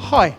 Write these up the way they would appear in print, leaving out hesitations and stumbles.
Hi,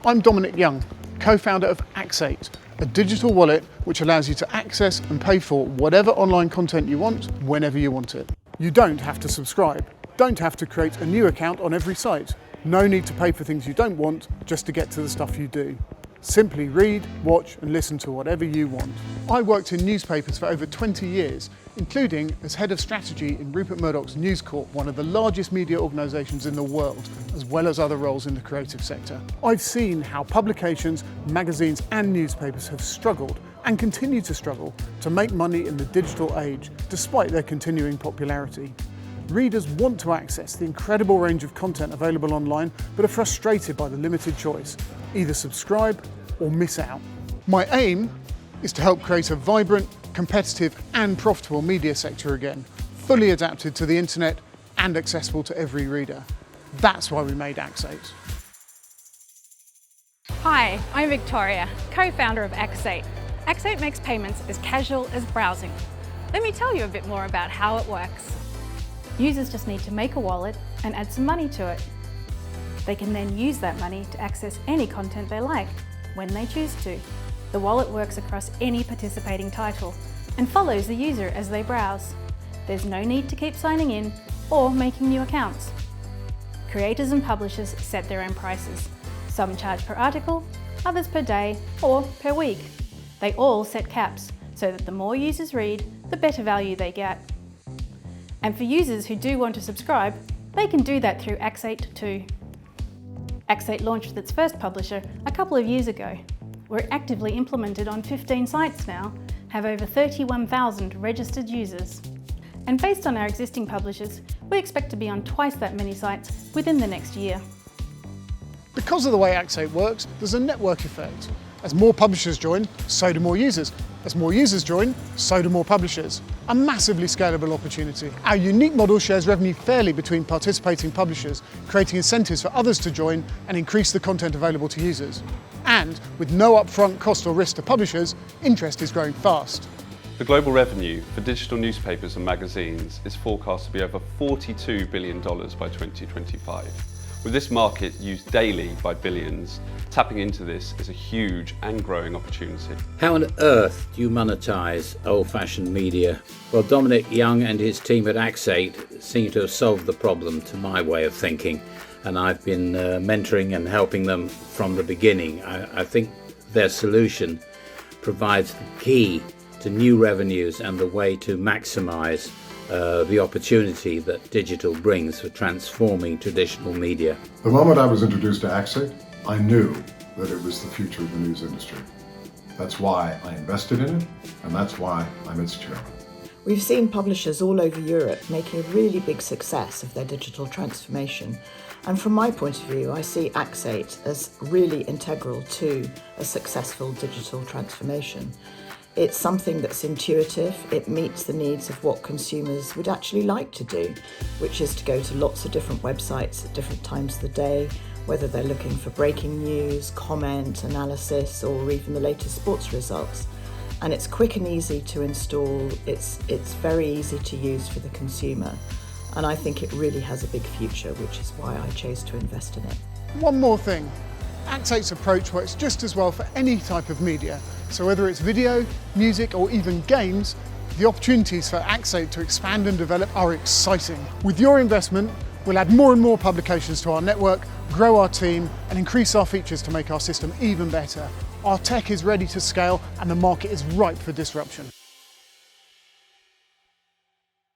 I'm Dominic Young, co-founder of Axate, a digital wallet which allows you to access and pay for whatever online content you want, whenever you want it. You don't have to subscribe, don't have to create a new account on every site. No need to pay for things you don't want just to get to the stuff you do. Simply read, watch and listen to whatever you want. I worked in newspapers for over 20 years, including as head of strategy in Rupert Murdoch's News Corp, one of the largest media organisations in the world, as well as other roles in the creative sector. I've seen how publications, magazines and newspapers have struggled and continue to struggle to make money in the digital age, despite their continuing popularity. Readers want to access the incredible range of content available online, but are frustrated by the limited choice. Either subscribe or miss out. My aim is to help create a vibrant, competitive and profitable media sector again, fully adapted to the internet and accessible to every reader. That's why we made Axate. Hi, I'm Victoria, co-founder of Axate. Axate makes payments as casual as browsing. Let me tell you a bit more about how it works. Users just need to make a wallet and add some money to it. They can then use that money to access any content they like, when they choose to. The wallet works across any participating title and follows the user as they browse. There's no need to keep signing in or making new accounts. Creators and publishers set their own prices. Some charge per article, others per day or per week. They all set caps so that the more users read, the better value they get. And for users who do want to subscribe, they can do that through Axate too. Axate launched with its first publisher a couple of years ago. We're actively implemented on 15 sites now, have over 31,000 registered users. And based on our existing publishers, we expect to be on twice that many sites within the next year. Because of the way Axate works, there's a network effect. As more publishers join, so do more users. As more users join, so do more publishers. A massively scalable opportunity. Our unique model shares revenue fairly between participating publishers, creating incentives for others to join and increase the content available to users. And with no upfront cost or risk to publishers, interest is growing fast. The global revenue for digital newspapers and magazines is forecast to be over $42 billion by 2025. With this market used daily by billions, tapping into this is a huge and growing opportunity. How on earth do you monetize old-fashioned media? Well, Dominic Young and his team at Axate seem to have solved the problem to my way of thinking, and I've been mentoring and helping them from the beginning. I think their solution provides the key to new revenues and the way to maximize the opportunity that digital brings for transforming traditional media. The moment I was introduced to Axate, I knew that it was the future of the news industry. That's why I invested in it, and that's why I'm its chairman. We've seen publishers all over Europe making a really big success of their digital transformation. And from my point of view, I see Axate as really integral to a successful digital transformation. It's something that's intuitive, it meets the needs of what consumers would actually like to do, which is to go to lots of different websites at different times of the day, whether they're looking for breaking news, comment, analysis, or even the latest sports results. And it's quick and easy to install, it's very easy to use for the consumer. And I think it really has a big future, which is why I chose to invest in it. One more thing. Axate's approach works just as well for any type of media. So whether it's video, music or even games, the opportunities for Axate to expand and develop are exciting. With your investment, we'll add more and more publications to our network, grow our team and increase our features to make our system even better. Our tech is ready to scale and the market is ripe for disruption.